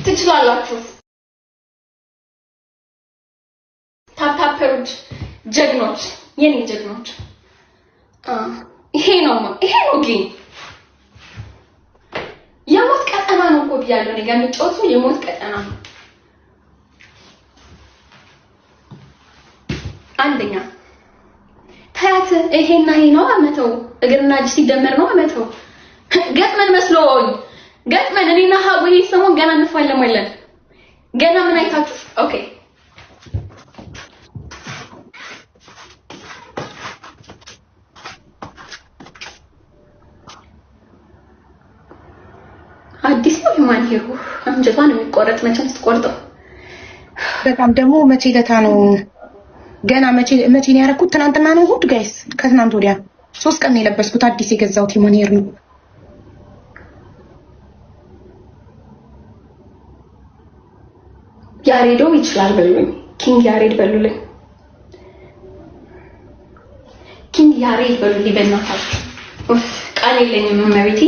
ትችላላችሁ። ታፕታፐሮች ጀግኖች የኔ ጀግኖች ይሄ ነው ግን የሞት ቀጠና ነው እኮ ብያለሁ። እኔ ጋር የሚጫወቱ የሞት ቀጠና ነው። አንደኛ ታያት ይሄና ይሄ ነው አመተው እግርና እጅ ሲደመር ነው አመተው ገጥመን መስሎኝ ገጥመን እኔና ሀቡይ ሰሞን ገና እንፋለማለን። ገና ምን አይታችሁ? ኦኬ አዲስ ነው የማንሄሩ አንጀቷን የሚቆረጥ መቼም ስትቆርጠው በጣም ደግሞ መቼ ለታ ነው ገና መቼ ነው ያደረኩት? ትናንትና ነው እሑድ ጋይስ፣ ከትናንት ወዲያ 3 ቀን የለበስኩት አዲስ የገዛሁት የማንሄር ነው። ያሬዶ ይችላል በሉኝ። ኪንግ ያሬድ በሉልኝ። ኪንግ ያሬድ በሉልኝ በእናታችሁ ቃል የለኝም እመቤቴ።